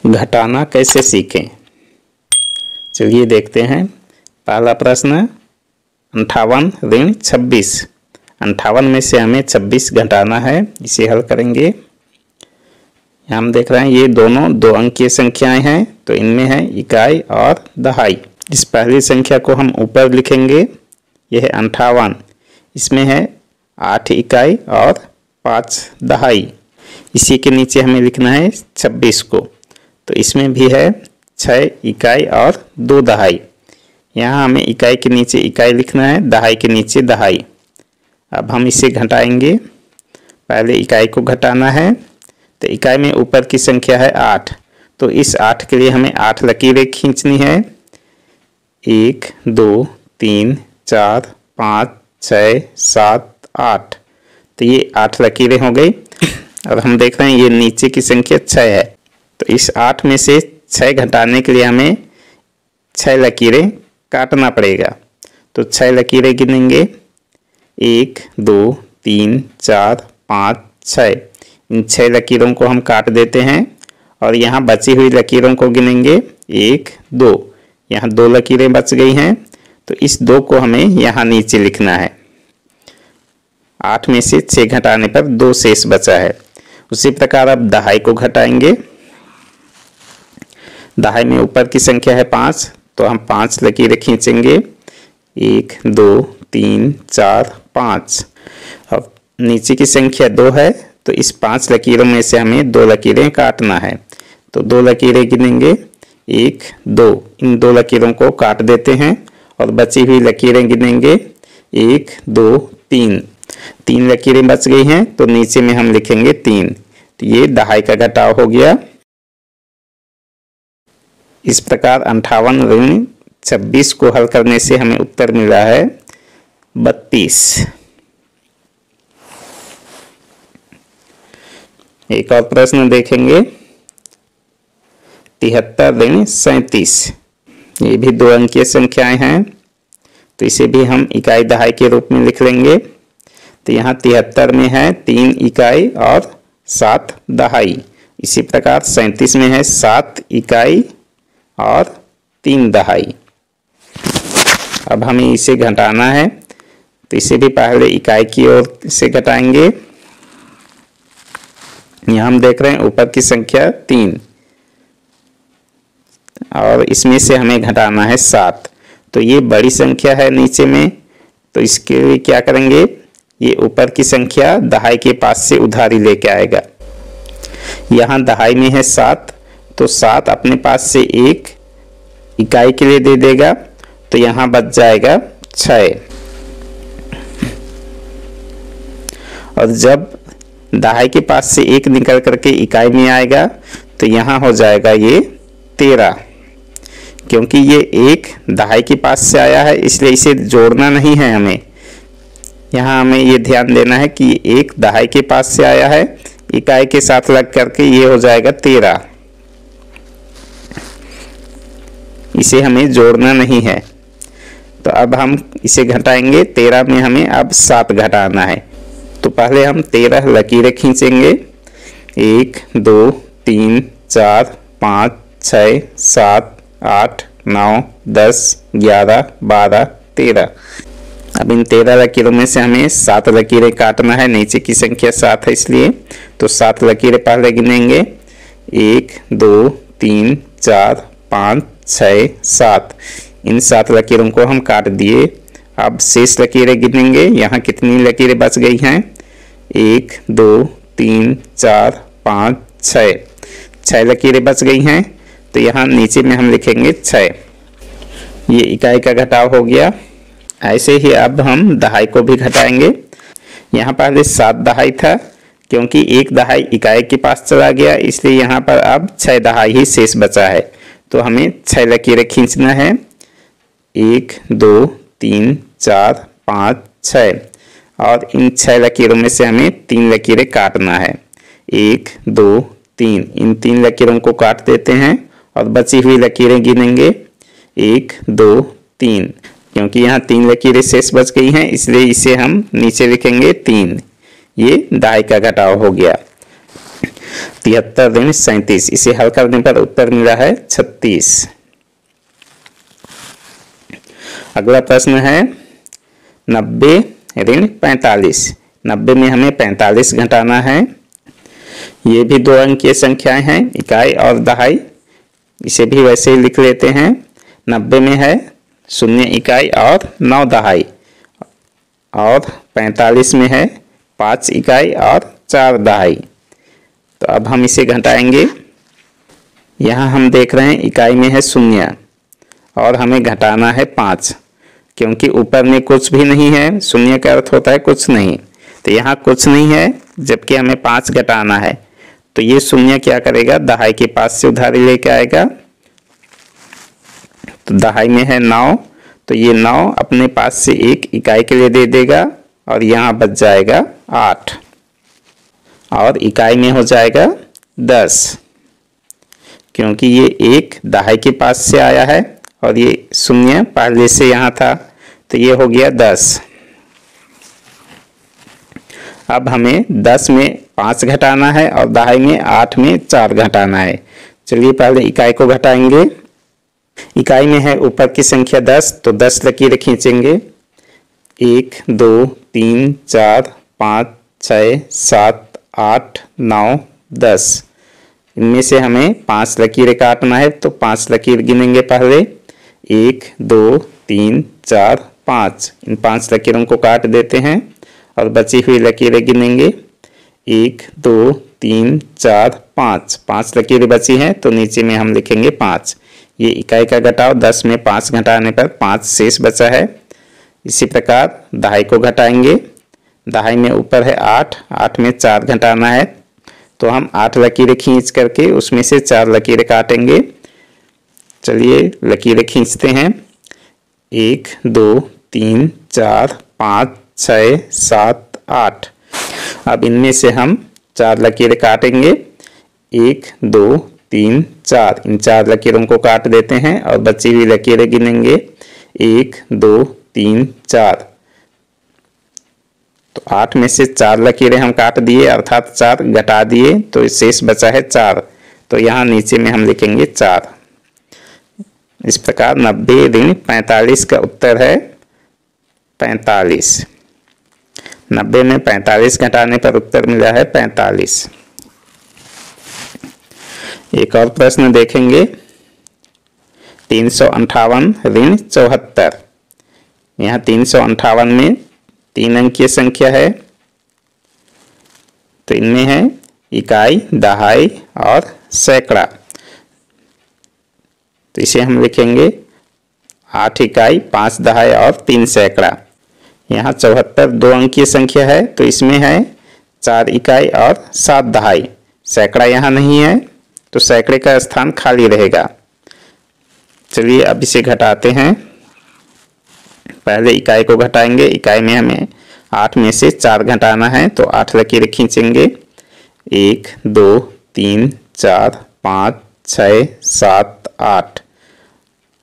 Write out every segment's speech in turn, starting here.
घटाना कैसे सीखें। चलिए देखते हैं। पहला प्रश्न 58 ऋण 26। 58 में से हमें 26 घटाना है, इसे हल करेंगे। यहाँ हम देख रहे हैं ये दोनों दो अंकीय संख्याएं हैं, तो इनमें है इकाई और दहाई। इस पहली संख्या को हम ऊपर लिखेंगे, यह है 58। इसमें है 8 इकाई और 5 दहाई। इसी के नीचे हमें लिखना है 26 को, तो इसमें भी है 6 इकाई और 2 दहाई। यहाँ हमें इकाई के नीचे इकाई लिखना है, दहाई के नीचे दहाई। अब हम इसे घटाएंगे। पहले इकाई को घटाना है, तो इकाई में ऊपर की संख्या है 8, तो इस 8 के लिए हमें 8 लकीरें खींचनी है। 1 2 3 4 5 6 7 8, तो ये 8 लकीरें हो गई। और हम देख रहे हैं ये नीचे की संख्या 6 है, तो इस 8 में से 6 घटाने के लिए हमें 6 लकीरें काटना पड़ेगा। तो 6 लकीरें गिनेंगे, 1 2 3 4 5 6। इन 6 लकीरों को हम काट देते हैं और यहाँ बची हुई लकीरों को गिनेंगे, 1 2। यहाँ 2 लकीरें बच गई हैं, तो इस 2 को हमें यहाँ नीचे लिखना है। 8 में से 6 घटाने पर 2 शेष बचा है। उसी प्रकार अब दहाई को घटाएंगे। दहाई में ऊपर की संख्या है 5, तो हम 5 लकीरें खींचेंगे, 1 2 3 4 5। अब नीचे की संख्या 2 है, तो इस 5 लकीरों में से हमें 2 लकीरें काटना है। तो 2 लकीरें गिनेंगे, 1 2। इन 2 लकीरों को काट देते हैं और बची हुई लकीरें गिनेंगे, 1 2 3। 3 लकीरें बच गई हैं, तो नीचे में हम लिखेंगे 3। तो ये दहाई का घटाव हो गया। इस प्रकार 58 ऋण 26 को हल करने से हमें उत्तर मिला है 32। एक और प्रश्न देखेंगे, 73 ऋण 37। ये भी 2 अंकीय संख्याएं हैं, तो इसे भी हम इकाई दहाई के रूप में लिख लेंगे। तो यहाँ 73 में है 3 इकाई और 7 दहाई। इसी प्रकार 37 में है 7 इकाई और 3 दहाई। अब हमें इसे घटाना है, तो इसे भी पहले इकाई की ओर से घटाएंगे। यहाँ हम देख रहे हैं ऊपर की संख्या 3 और इसमें से हमें घटाना है 7। तो ये बड़ी संख्या है नीचे में, तो इसके लिए क्या करेंगे, ये ऊपर की संख्या दहाई के पास से उधारी लेके आएगा। यहाँ दहाई में है 7, तो 7 अपने पास से 1 इकाई के लिए दे देगा, तो यहाँ बच जाएगा 6। और जब दहाई के पास से 1 निकल करके इकाई में आएगा, तो यहाँ हो जाएगा ये 13। क्योंकि ये 1 दहाई के पास से आया है, इसलिए इसे जोड़ना नहीं है हमें। यहाँ हमें ये ध्यान देना है कि 1 दहाई के पास से आया है, इकाई के साथ लग करके ये हो जाएगा 13। इसे हमें जोड़ना नहीं है। तो अब हम इसे घटाएंगे। 13 में हमें अब 7 घटाना है, तो पहले हम 13 लकीरें खींचेंगे, 1 2 3 4 5 6 7 8 9 10 11 12 13। अब इन 13 लकीरों में से हमें 7 लकीरें काटना है। नीचे की संख्या 7 है इसलिए, तो 7 लकीरें पहले गिनेंगे, 1 2 3 4 5 6 7। इन 7 लकीरों को हम काट दिए। अब शेष लकीरें गिनेंगे, यहाँ कितनी लकीरें बच गई हैं, 1 2 3 4 5 6। 6 लकीरें बच गई हैं, तो यहाँ नीचे में हम लिखेंगे 6। ये इकाई का घटाव हो गया। ऐसे ही अब हम दहाई को भी घटाएंगे। यहाँ पहले 7 दहाई था, क्योंकि 1 दहाई इकाई के पास चला गया, इसलिए यहाँ पर अब 6 दहाई ही शेष बचा है। तो हमें 6 लकीरें खींचना है, 1 2 3 4 5 6। और इन 6 लकीरों में से हमें 3 लकीरें काटना है, 1 2 3। इन 3 लकीरों को काट देते हैं और बची हुई लकीरें गिनेंगे, 1 2 3। क्योंकि यहाँ 3 लकीरें शेष बच गई हैं, इसलिए इसे हम नीचे लिखेंगे 3। ये दहाई का घटाव हो गया। 73 ऋण 37, इसे हल करने पर उत्तर मिला है 36। अगला प्रश्न है 90 ऋण 45। 90 में हमें 45 घटाना है। ये भी 2 अंकीय संख्याएं हैं, इकाई और दहाई, इसे भी वैसे ही लिख लेते हैं। 90 में है 0 इकाई और 9 दहाई, और 45 में है 5 इकाई और 4 दहाई। तो अब हम इसे घटाएंगे। यहाँ हम देख रहे हैं इकाई में है 0 और हमें घटाना है 5, क्योंकि ऊपर में कुछ भी नहीं है। 0 का अर्थ होता है कुछ नहीं, तो यहाँ कुछ नहीं है, जबकि हमें 5 घटाना है। तो ये 0 क्या करेगा, दहाई के पास से उधारी लेके आएगा। तो दहाई में है 9, तो ये 9 अपने पास से 1 इकाई के लिए दे देगा, और यहाँ बच जाएगा 8, और इकाई में हो जाएगा 10, क्योंकि ये 1 दहाई के पास से आया है और ये 0 पहले से यहाँ था, तो ये हो गया 10। अब हमें 10 में 5 घटाना है और दहाई में 8 में 4 घटाना है। चलिए पहले इकाई को घटाएंगे। इकाई में है ऊपर की संख्या 10, तो 10 लकीरें खींचेंगे। 1 2 3 4 5 6 7 8 9 10। इनमें से हमें 5 लकीरें काटना है, तो 5 लकीर गिनेंगे पहले। 1 2 3 4 5। इन 5 लकीरों को काट देते हैं और बची हुई लकीरें गिनेंगे। 1 2 3 4 5। 5 लकीरें बची हैं, तो नीचे में हम लिखेंगे 5। ये इकाई का घटाव, 10 में 5 घटाने पर 5 शेष बचा है। इसी प्रकार दहाई को घटाएंगे। दहाई में ऊपर है 8, 8 में 4 घटाना है, तो हम 8 लकीरें खींच करके उसमें से 4 लकीरें काटेंगे। चलिए लकीरें खींचते हैं। 1 2 3 4 5 6 7 8। अब इनमें से हम 4 लकीरें काटेंगे। 1 2 3 4। इन 4 लकीरों को काट देते हैं और बची हुई लकीरें गिनेंगे। 1 2 3 4। तो 8 में से 4 लकीरें हम काट दिए, अर्थात 4 घटा दिए, तो शेष बचा है 4। तो यहाँ नीचे में हम लिखेंगे 4। इस प्रकार 90 ऋण 45 का उत्तर है 45। 90 में 45 घटाने पर उत्तर मिला है 45। एक और प्रश्न देखेंगे। 358 ऋण 74। यहाँ 358 में 3 अंकीय संख्या है, तो इनमें है इकाई, दहाई और सैकड़ा। तो इसे हम लिखेंगे 8 इकाई, 5 दहाई और 3 सैकड़ा। यहाँ 74 2 अंकीय संख्या है, तो इसमें है 4 इकाई और 7 दहाई। सैकड़ा यहाँ नहीं है, तो सैकड़े का स्थान खाली रहेगा। चलिए अब इसे घटाते हैं। पहले इकाई को घटाएंगे। इकाई में हमें 8 में से 4 घटाना है, तो 8 लकीरें खींचेंगे। 1 2 3 4 5 6 7 8।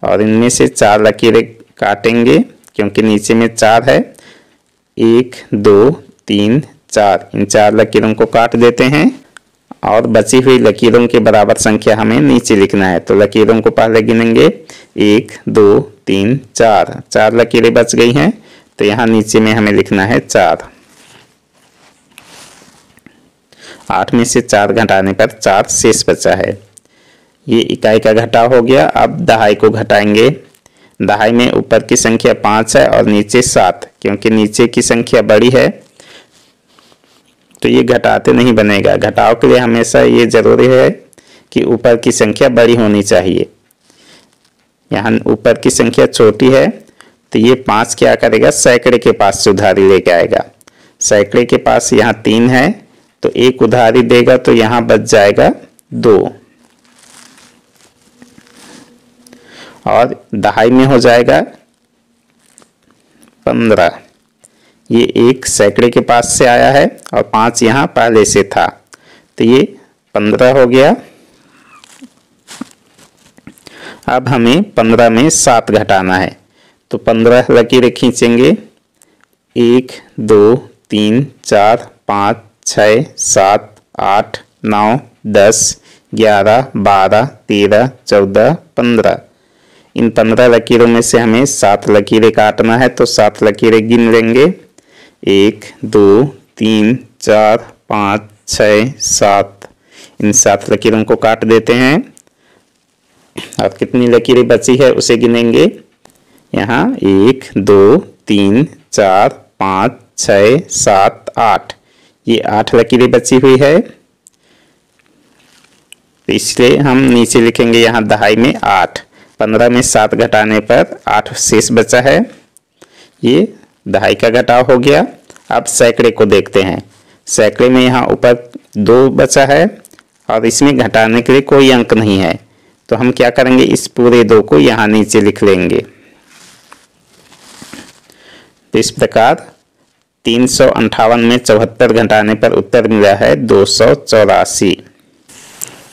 और इनमें से 4 लकीरें काटेंगे, क्योंकि नीचे में 4 है। 1 2 3 4। इन 4 लकीरों को काट देते हैं और बची हुई लकीरों के बराबर संख्या हमें नीचे लिखना है। तो लकीरों को पहले गिनेंगे। 1 2 3 4। 4 लकीरें बच गई हैं, तो यहाँ नीचे में हमें लिखना है 4। 8 में से 4 घटाने पर 4 शेष बचा है। ये इकाई का घटाव हो गया। अब दहाई को घटाएंगे। दहाई में ऊपर की संख्या 5 है और नीचे 7, क्योंकि नीचे की संख्या बड़ी है, तो ये घटाते नहीं बनेगा। घटाव के लिए हमेशा ये जरूरी है कि ऊपर की संख्या बड़ी होनी चाहिए। यहाँ ऊपर की संख्या छोटी है, तो ये 5 क्या करेगा, सैकड़े के पास से उधारी लेके आएगा। सैकड़े के पास यहाँ 3 है, तो 1 उधारी देगा, तो यहाँ बच जाएगा 2। और दहाई में हो जाएगा 15। ये 1 सैकड़े के पास से आया है और 5 यहाँ पहले से था, तो ये 15 हो गया। अब हमें 15 में 7 घटाना है, तो 15 लकीरें खींचेंगे। 1 2 3 4 5 6 7 8 9 10, 11, 12, 13, 14, 15। इन 15 लकीरों में से हमें 7 लकीरें काटना है, तो 7 लकीरें गिन लेंगे। 1, 2, 3, 4, 5, 6, 7। इन 7 लकीरों को काट देते हैं और कितनी लकीरें बची है उसे गिनेंगे। यहाँ 1, 2, 3, 4, 5, 6, 7, 8। ये 8 लकीरें बची हुई है, तो इसलिए हम नीचे लिखेंगे यहाँ दहाई में 8। 15 में 7 घटाने पर 8 शेष बचा है, ये दहाई का घटाव हो गया। अब सैकड़े को देखते हैं। सैकड़े में यहाँ ऊपर 2 बचा है और इसमें घटाने के लिए कोई अंक नहीं है, तो हम क्या करेंगे, इस पूरे 2 को यहाँ नीचे लिख लेंगे। तो इस प्रकार 358 में 74 घटाने पर उत्तर मिला है 284।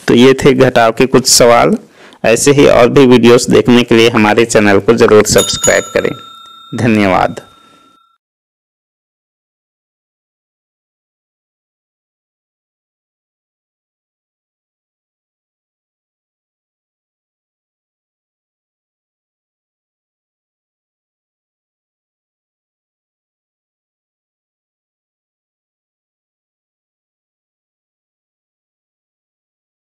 तो ये थे घटाव के कुछ सवाल। ऐसे ही और भी वीडियोस देखने के लिए हमारे चैनल को जरूर सब्सक्राइब करें। धन्यवाद।